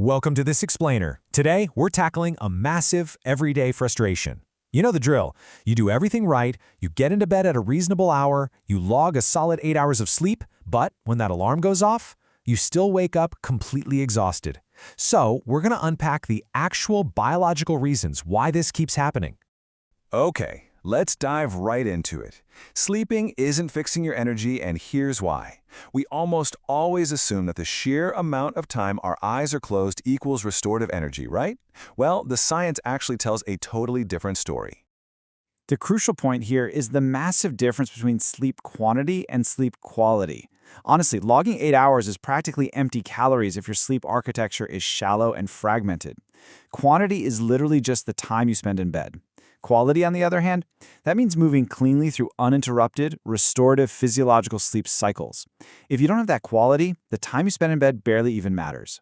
Welcome to This Explainer. Today, we're tackling a massive, everyday frustration. You know the drill. You do everything right, you get into bed at a reasonable hour, you log a solid 8 hours of sleep, but when that alarm goes off, you still wake up completely exhausted. So, we're going to unpack the actual biological reasons why this keeps happening. Okay, let's dive right into it. Sleeping isn't fixing your energy, and here's why. We almost always assume that the sheer amount of time our eyes are closed equals restorative energy, right? Well, the science actually tells a totally different story. The crucial point here is the massive difference between sleep quantity and sleep quality. Honestly, logging 8 hours is practically empty calories if your sleep architecture is shallow and fragmented. Quantity is literally just the time you spend in bed. Quality, on the other hand, that means moving cleanly through uninterrupted, restorative physiological sleep cycles. If you don't have that quality, the time you spend in bed barely even matters.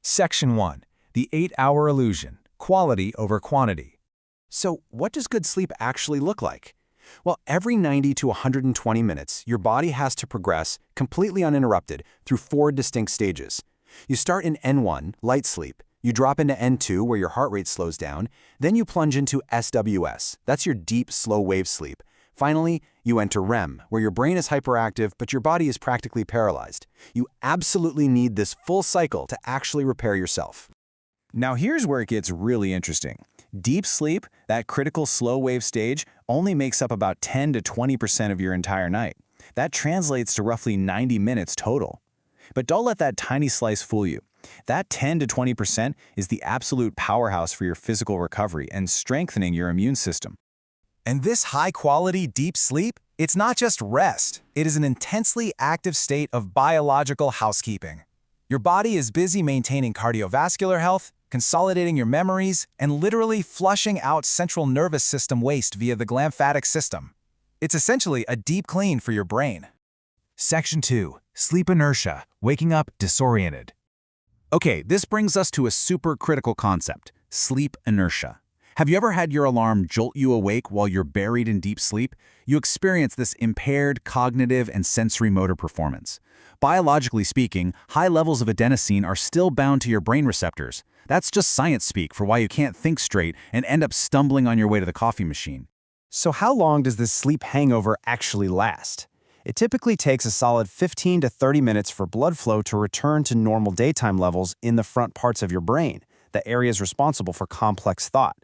Section 1. The 8-hour illusion. Quality over quantity. So, what does good sleep actually look like? Well, every 90 to 120 minutes, your body has to progress, completely uninterrupted, through 4 distinct stages. You start in N1, light sleep. You drop into N2, where your heart rate slows down. Then you plunge into SWS. That's your deep, slow-wave sleep. Finally, you enter REM, where your brain is hyperactive, but your body is practically paralyzed. You absolutely need this full cycle to actually repair yourself. Now here's where it gets really interesting. Deep sleep, that critical slow-wave stage, only makes up about 10 to 20% of your entire night. That translates to roughly 90 minutes total. But don't let that tiny slice fool you. That 10 to 20% is the absolute powerhouse for your physical recovery and strengthening your immune system. And this high-quality deep sleep, it's not just rest. It is an intensely active state of biological housekeeping. Your body is busy maintaining cardiovascular health, consolidating your memories, and literally flushing out central nervous system waste via the glymphatic system. It's essentially a deep clean for your brain. Section 2. Sleep inertia, waking up disoriented. Okay, this brings us to a super critical concept, sleep inertia. Have you ever had your alarm jolt you awake while you're buried in deep sleep? You experience this impaired cognitive and sensory motor performance. Biologically speaking, high levels of adenosine are still bound to your brain receptors. That's just science speak for why you can't think straight and end up stumbling on your way to the coffee machine. So how long does this sleep hangover actually last? It typically takes a solid 15 to 30 minutes for blood flow to return to normal daytime levels in the front parts of your brain, the areas responsible for complex thought.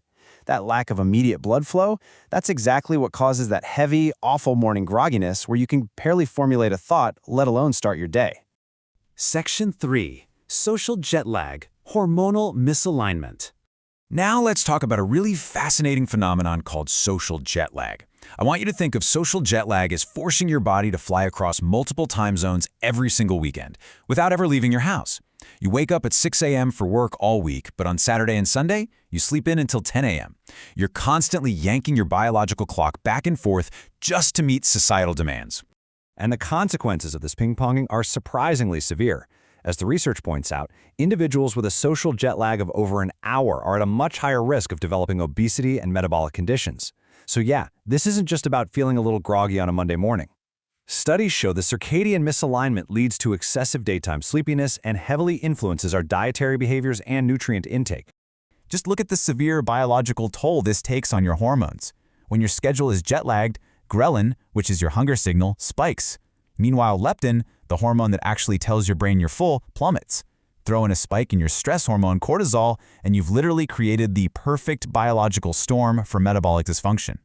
That lack of immediate blood flow, that's exactly what causes that heavy, awful morning grogginess where you can barely formulate a thought, let alone start your day. Section 3. Social jet lag, hormonal misalignment. Now let's talk about a really fascinating phenomenon called social jet lag. I want you to think of social jet lag as forcing your body to fly across multiple time zones every single weekend, without ever leaving your house. You wake up at 6 a.m. for work all week, but on Saturday and Sunday, you sleep in until 10 a.m. You're constantly yanking your biological clock back and forth just to meet societal demands. And the consequences of this ping-ponging are surprisingly severe. As the research points out, individuals with a social jet lag of over an hour are at a much higher risk of developing obesity and metabolic conditions. So yeah, this isn't just about feeling a little groggy on a Monday morning. Studies show the circadian misalignment leads to excessive daytime sleepiness and heavily influences our dietary behaviors and nutrient intake. Just look at the severe biological toll this takes on your hormones. When your schedule is jet-lagged, ghrelin, which is your hunger signal, spikes. Meanwhile, leptin, the hormone that actually tells your brain you're full, plummets. Throw in a spike in your stress hormone, cortisol, and you've literally created the perfect biological storm for metabolic dysfunction.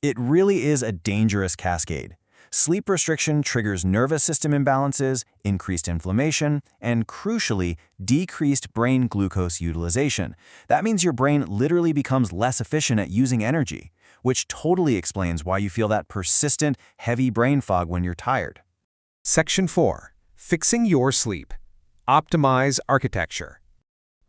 It really is a dangerous cascade. Sleep restriction triggers nervous system imbalances, increased inflammation, and crucially, decreased brain glucose utilization. That means your brain literally becomes less efficient at using energy, which totally explains why you feel that persistent, heavy brain fog when you're tired. Section 4. Fixing your sleep. Optimize architecture.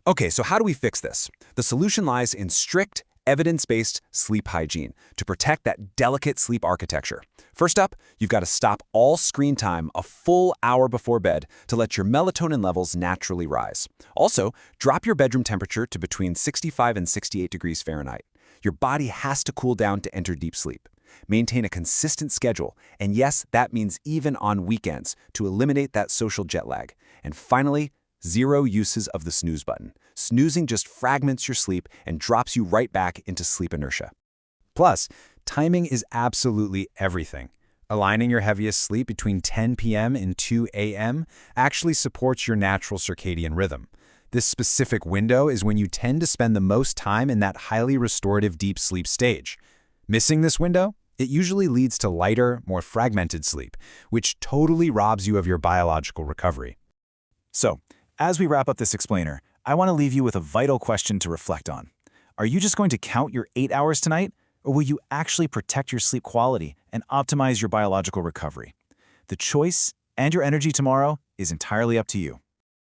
Okay, so how do we fix this? The solution lies in strict, evidence-based sleep hygiene to protect that delicate sleep architecture. First up, you've got to stop all screen time a full hour before bed to let your melatonin levels naturally rise. Also, drop your bedroom temperature to between 65 and 68 degrees Fahrenheit. Your body has to cool down to enter deep sleep. Maintain a consistent schedule, and yes, that means even on weekends, to eliminate that social jet lag. And finally, Zero uses of the snooze button. Snoozing just fragments your sleep and drops you right back into sleep inertia. Plus, timing is absolutely everything. Aligning your heaviest sleep between 10 p.m. and 2 a.m. actually supports your natural circadian rhythm. This specific window is when you tend to spend the most time in that highly restorative deep sleep stage. Missing this window? It usually leads to lighter, more fragmented sleep, which totally robs you of your biological recovery. So, as we wrap up this explainer, I want to leave you with a vital question to reflect on. Are you just going to count your 8 hours tonight, or will you actually protect your sleep quality and optimize your biological recovery? The choice and your energy tomorrow is entirely up to you.